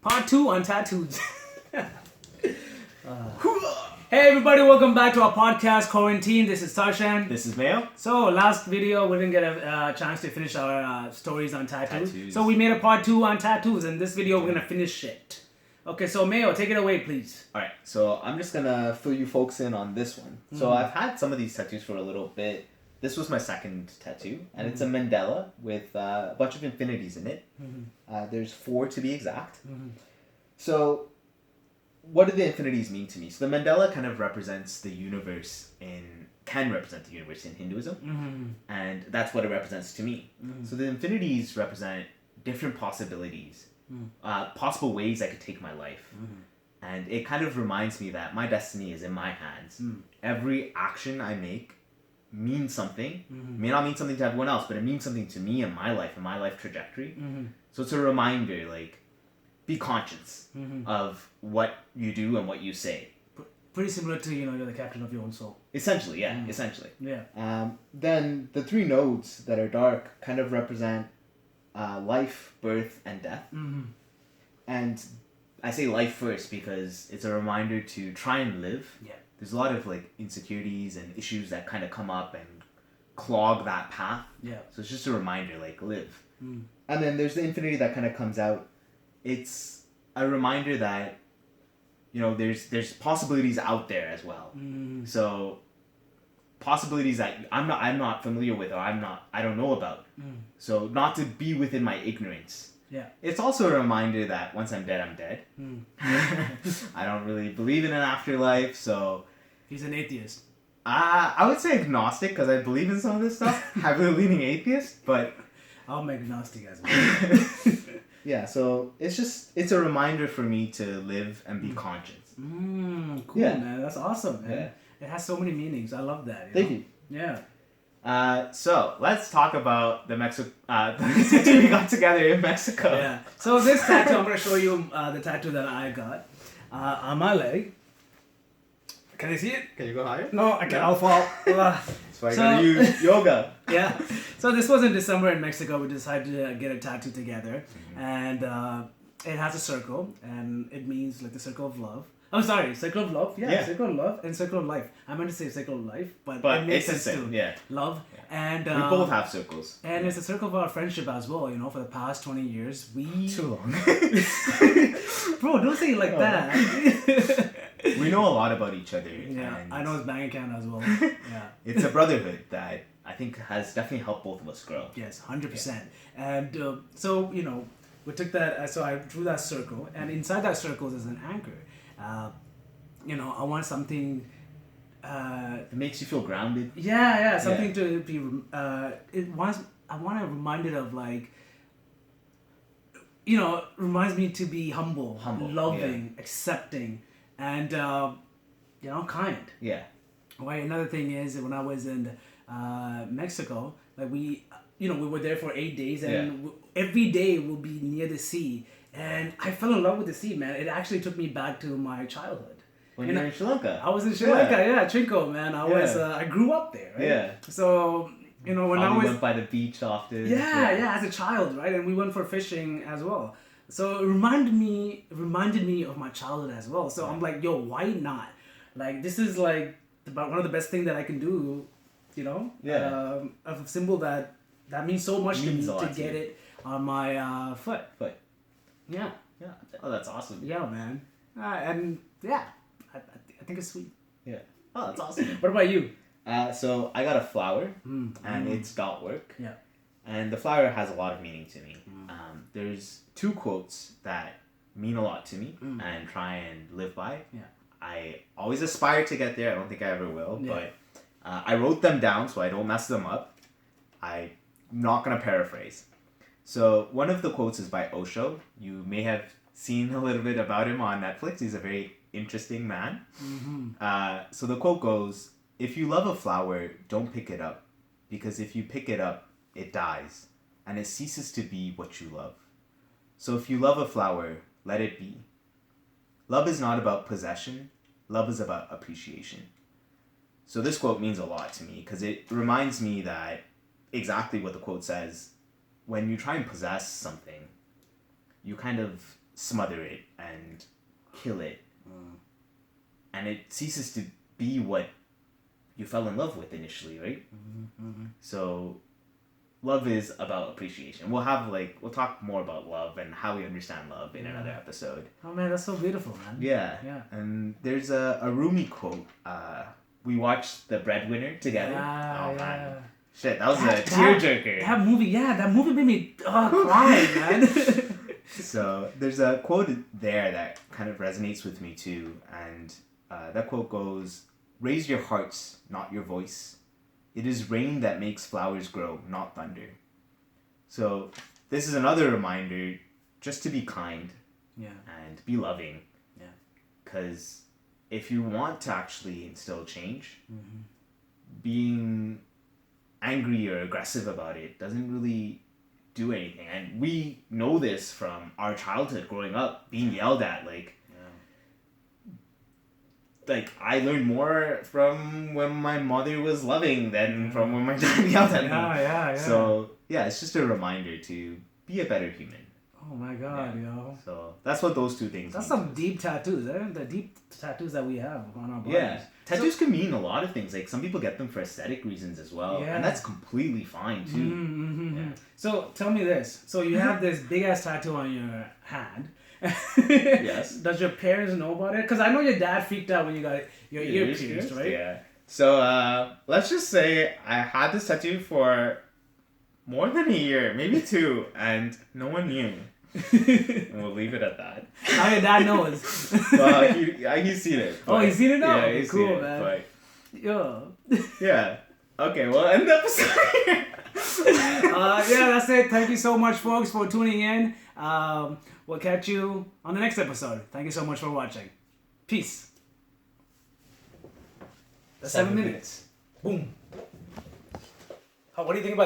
Part 2 on tattoos. Hey everybody, welcome back to our podcast, Quarantine. This is Tarshan. This is Mayo. So last video, we didn't get a chance to finish our stories on tattoos. So we made a part 2 on tattoos, and this video we're going to finish it. Okay, so Mayo, take it away, please. Alright, so I'm just going to fill you folks in on this one. So I've had some of these tattoos for a little bit. This was my second tattoo, and it's a mandala with a bunch of infinities in it. There's 4 to be exact. So what do the infinities mean to me? So the mandala kind of represents the universe can represent the universe in Hinduism, and that's what it represents to me. So the infinities represent different possibilities, possible ways I could take my life. And it kind of reminds me that my destiny is in my hands. Every action I make means something. May not mean something to everyone else, but it means something to me in my life trajectory. So it's a reminder, like, be conscious of what you do and what you say. Pretty similar to, you're the captain of your own soul. Essentially, yeah. Essentially. Yeah. Then the 3 nodes that are dark kind of represent life, birth, and death. And I say life first because it's a reminder to try and live. Yeah. There's a lot of like insecurities and issues that kind of come up and clog that path. Yeah. So it's just a reminder, like, live. And then there's the infinity that kind of comes out. It's a reminder that, there's possibilities out there as well. So possibilities that I'm not familiar with, or I don't know about. So not to be within my ignorance. Yeah. It's also a reminder that once I'm dead, I'm dead. I don't really believe in an afterlife, so... He's an atheist. I would say agnostic, because I believe in some of this stuff. Heavily leaning atheist, but... I'm agnostic as well. Yeah, so it's a reminder for me to live and be conscious. Cool, Yeah. man. That's awesome, man. Yeah. It has so many meanings. I love that. Thank you. Yeah. So let's talk about the tattoo we got together in Mexico. Yeah. So this tattoo, I'm going to show you the tattoo that I got on my leg. Can you see it? Can you go higher? No, I can't. I'll fall. That's why I gotta use yoga. Yeah. So this was in December in Mexico. We decided to get a tattoo together, and it has a circle, and it means like the circle of love. I'm sorry, circle of love. Yeah, circle of love and circle of life. I meant to say circle of life, but it makes it's sense the same. too. Yeah. Love. And We both have circles. And it's a circle of our friendship as well. For the past 20 years, we... Too long. Bro, don't say it like that. We know a lot about each other. Yeah, and I know his bank account as well. Yeah. It's a brotherhood that I think has definitely helped both of us grow. Yes, 100%. And so, we took that, so I drew that circle, and inside that circle is an anchor. I want something... it makes you feel grounded. Yeah, something to be... I want to remind it of, like... reminds me to be humble loving, accepting, and, kind. Yeah. Right. Another thing is when I was in Mexico, like we were there for 8 days, and every day we'll be near the sea, and I fell in love with the sea, man. It actually took me back to my childhood. When you were in Sri Lanka. I was in Sri Lanka, Trinco, man. I grew up there, right? Yeah. So, when I was... went by the beach often. Yeah, as a child, right? And we went for fishing as well. So it reminded me of my childhood as well. So I'm like, yo, why not? Like, this is like one of the best things that I can do, of a symbol that means so much to me to get it on my foot. Yeah. Yeah. Oh, that's awesome. Yeah, man. I think it's sweet. Yeah. Oh, that's awesome. What about you? So I got a flower, and it's dot work. Yeah. And the flower has a lot of meaning to me. There's 2 quotes that mean a lot to me and try and live by. Yeah. I always aspire to get there. I don't think I ever will, but I wrote them down so I don't mess them up. I'm not going to paraphrase. So one of the quotes is by Osho. You may have seen a little bit about him on Netflix. He's a very interesting man. So the quote goes, "If you love a flower, don't pick it up, because if you pick it up, it dies, and it ceases to be what you love. So if you love a flower, let it be. Love is not about possession. Love is about appreciation." So this quote means a lot to me because it reminds me that exactly what the quote says. When you try and possess something, you kind of smother it and kill it. And it ceases to be what you fell in love with initially, right? So love is about appreciation. We'll talk more about love and how we understand love in another episode. Oh man, that's so beautiful, man. Yeah. Yeah. And there's a Rumi quote. We watched The Breadwinner together. Yeah, Man. Shit, that was a tearjerker. That movie made me cry, man. So there's a quote there that kind of resonates with me too. And that quote goes, "Raise your hearts, not your voice. It is rain that makes flowers grow, not thunder." So this is another reminder just to be kind and be loving. Yeah. Because if you want to actually instill change, being angry or aggressive about it doesn't really do anything. And we know this from our childhood growing up, being yelled at. Like I learned more from when my mother was loving than from when my dad yelled at me. Yeah. So it's just a reminder to be a better human. Oh my God, yo. So that's what those two things That's mean. some deep tattoos, eh? The deep tattoos that we have on our bodies. Yeah. Tattoos can mean a lot of things. Like some people get them for aesthetic reasons as well. Yeah. And that's completely fine too. Yeah. So tell me this. So you have this big ass tattoo on your hand. Yes. Does your parents know about it? Because I know your dad freaked out when you got your ear pierced, right? Yeah. So let's just say I had this tattoo for more than a year, maybe 2, and no one knew. And we'll leave it at that. Now your dad knows. Well, he's seen it. Oh, he's seen it now? Yeah, Okay, he's cool, seen it, man. but Yo. yeah. Okay, well, end the episode here. That's it. Thank you so much, folks, for tuning in. We'll catch you on the next episode. Thank you so much for watching. Peace. That's 7 minutes. Boom. What do you think about